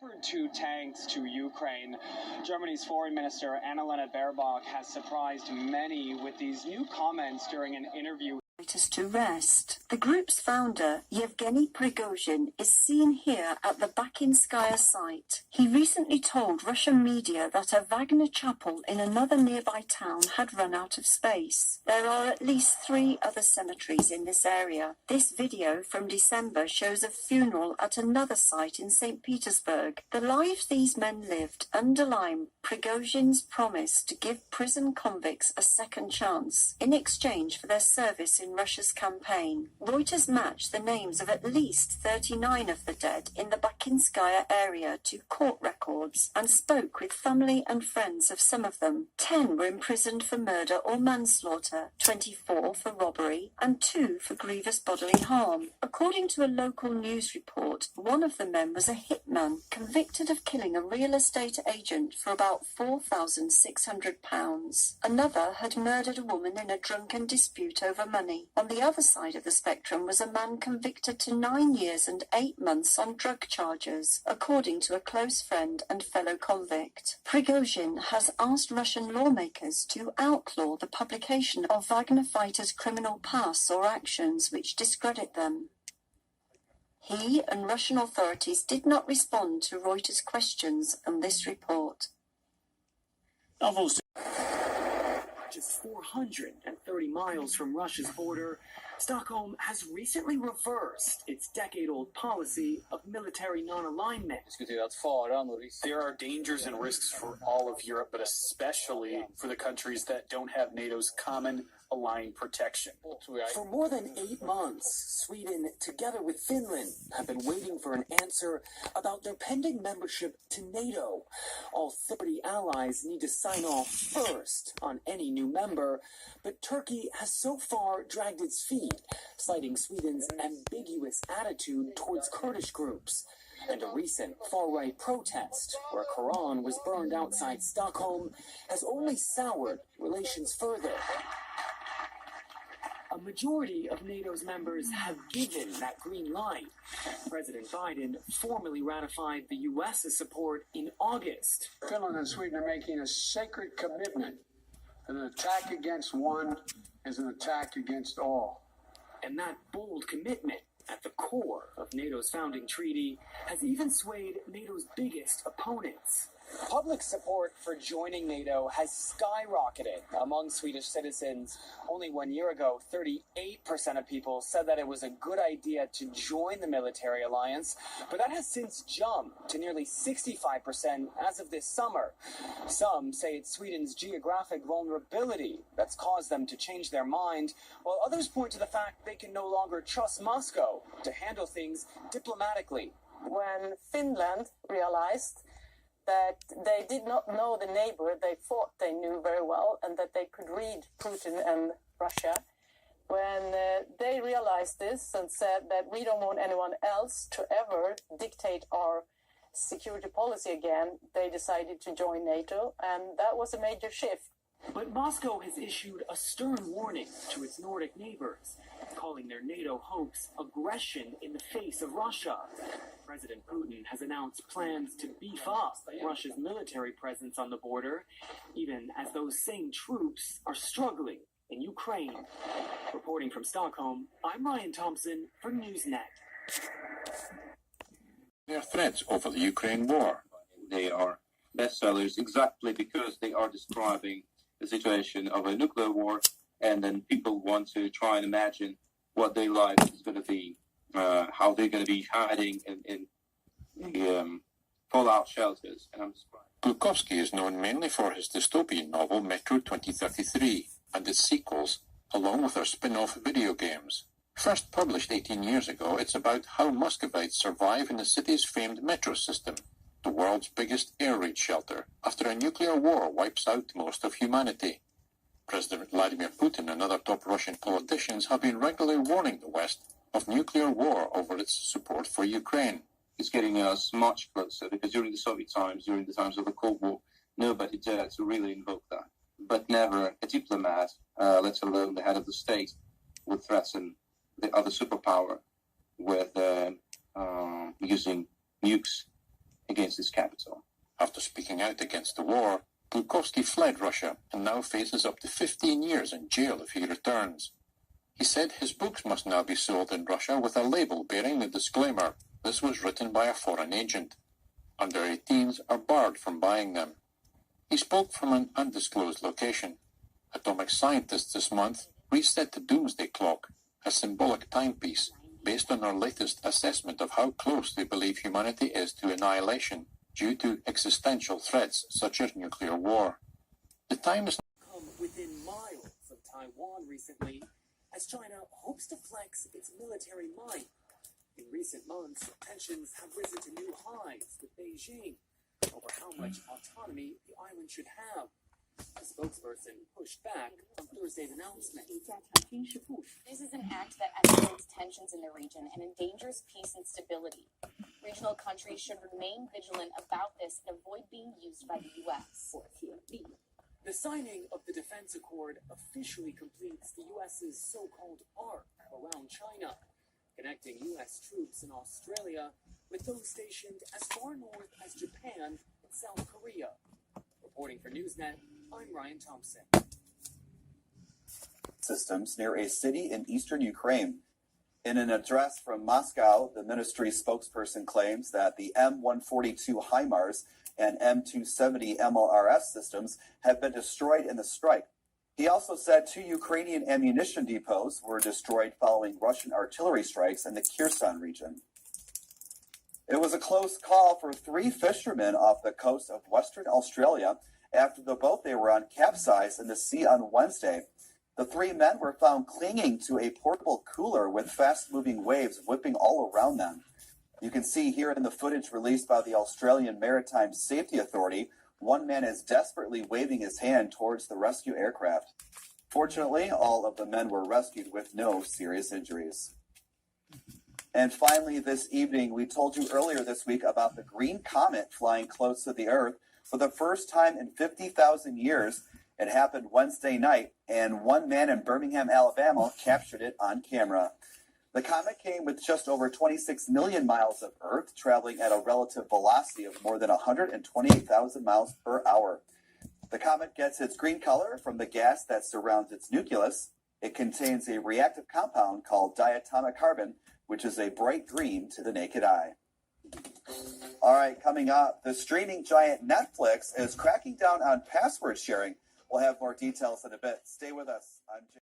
offered 2 tanks to Ukraine. Germany's Foreign Minister Annalena Baerbock has surprised many with these new comments during an interview. To rest. The group's founder, Yevgeny Prigozhin, is seen here at the Bakinskaya site. He recently told Russian media that a Wagner chapel in another nearby town had run out of space. There are at least 3 other cemeteries in this area. This video from December shows a funeral at another site in St. Petersburg. The lives these men lived underline Prigozhin's promise to give prison convicts a second chance in exchange for their service in Russia's campaign. Reuters matched the names of at least 39 of the dead in the Bakinskaya area to court records and spoke with family and friends of some of them. 10 were imprisoned for murder or manslaughter, 24 for robbery, and 2 for grievous bodily harm. According to a local news report, one of the men was a hitman convicted of killing a real estate agent for about £4,600. Another had murdered a woman in a drunken dispute over money. On the other side of the spectrum was a man convicted to 9 years and 8 months on drug charges, according to a close friend and fellow convict. Prigozhin has asked Russian lawmakers to outlaw the publication of Wagner fighters' criminal pasts or actions which discredit them. He and Russian authorities did not respond to Reuters' questions on this report. Just 430 miles from Russia's border, Stockholm has recently reversed its decade-old policy of military non-alignment. There are dangers and risks for all of Europe, but especially for the countries that don't have NATO's common aligned protection. For more than 8 months, Sweden, together with Finland, have been waiting for an answer about their pending membership to NATO. All 30 allies need to sign off first on any new member, but Turkey has so far dragged its feet, citing Sweden's ambiguous attitude towards Kurdish groups. And a recent far-right protest, where a Quran was burned outside Stockholm, has only soured relations further. A majority of NATO's members have given that green light. President Biden formally ratified the U.S.'s support in August. Finland and Sweden are making a sacred commitment that an attack against one is an attack against all. And that bold commitment, at the core of NATO's founding treaty, has even swayed NATO's biggest opponents. Public support for joining NATO has skyrocketed among Swedish citizens. Only 1 year ago, 38% of people said that it was a good idea to join the military alliance, but that has since jumped to nearly 65% as of this summer. Some say it's Sweden's geographic vulnerability that's caused them to change their mind, while others point to the fact they can no longer trust Moscow to handle things diplomatically. When Finland realized that they did not know the neighbor they thought they knew very well and that they could read Putin and Russia. When they realized this and said that we don't want anyone else to ever dictate our security policy again, they decided to join NATO, and that was a major shift. But Moscow has issued a stern warning to its Nordic neighbors, calling their NATO hopes aggression in the face of Russia. President Putin has announced plans to beef up Russia's military presence on the border, even as those same troops are struggling in Ukraine. Reporting from Stockholm, I'm Ryan Thompson for Newsnet. Their threats over the Ukraine war. They are bestsellers exactly because they are describing the situation of a nuclear war, and then people want to try and imagine what their life is going to be, how they're going to be hiding in the fallout shelters. And I'm surprised. Glukowski is known mainly for his dystopian novel Metro 2033 and its sequels, along with her spin-off video games. First published 18 years ago, it's about how Muscovites survive in the city's famed metro system, the world's biggest air raid shelter, after a nuclear war wipes out most of humanity. President Vladimir Putin and other top Russian politicians have been regularly warning the West of nuclear war over its support for Ukraine. It's getting us much closer, because during the Soviet times, during the times of the Cold War, nobody dared to really invoke that. But never a diplomat, let alone the head of the state, would threaten the other superpower with using nukes against its capital. After speaking out against the war, Glukhovsky fled Russia and now faces up to 15 years in jail if he returns. He said his books must now be sold in Russia with a label bearing the disclaimer, "This was written by a foreign agent." Under 18s are barred from buying them. He spoke from an undisclosed location. Atomic scientists this month reset the doomsday clock, a symbolic timepiece based on our latest assessment of how close they believe humanity is to annihilation due to existential threats such as nuclear war. The time is come within miles of Taiwan recently as China hopes to flex its military might. In recent months, tensions have risen to new highs with Beijing over how much autonomy the island should have. A spokesperson pushed back on Thursday's announcement. This is an act that escalates tensions in the region and endangers peace and stability. Regional countries should remain vigilant about this and avoid being used by the U.S. The signing of the defense accord officially completes the U.S.'s so-called arc around China, connecting U.S. troops in Australia with those stationed as far north as Japan and South Korea. Reporting for Newsnet, I'm Ryan Thompson. Systems near a city in eastern Ukraine. In an address from Moscow, the ministry spokesperson claims that the M142 HIMARS and M270 MLRS systems have been destroyed in the strike. He also said 2 Ukrainian ammunition depots were destroyed following Russian artillery strikes in the Kherson region. It was a close call for 3 fishermen off the coast of Western Australia after the boat they were on capsized in the sea on Wednesday. The 3 men were found clinging to a portable cooler with fast-moving waves whipping all around them. You can see here in the footage released by the Australian Maritime Safety Authority, one man is desperately waving his hand towards the rescue aircraft. Fortunately, all of the men were rescued with no serious injuries. And finally, this evening, we told you earlier this week about the green comet flying close to the Earth. For the first time in 50,000 years, it happened Wednesday night, and one man in Birmingham, Alabama, captured it on camera. The comet came with just over 26 million miles of Earth, traveling at a relative velocity of more than 128,000 miles per hour. The comet gets its green color from the gas that surrounds its nucleus. It contains a reactive compound called diatomic carbon, which is a bright green to the naked eye. All right, coming up, the streaming giant Netflix is cracking down on password sharing. We'll have more details in a bit. Stay with us. I'm Jay.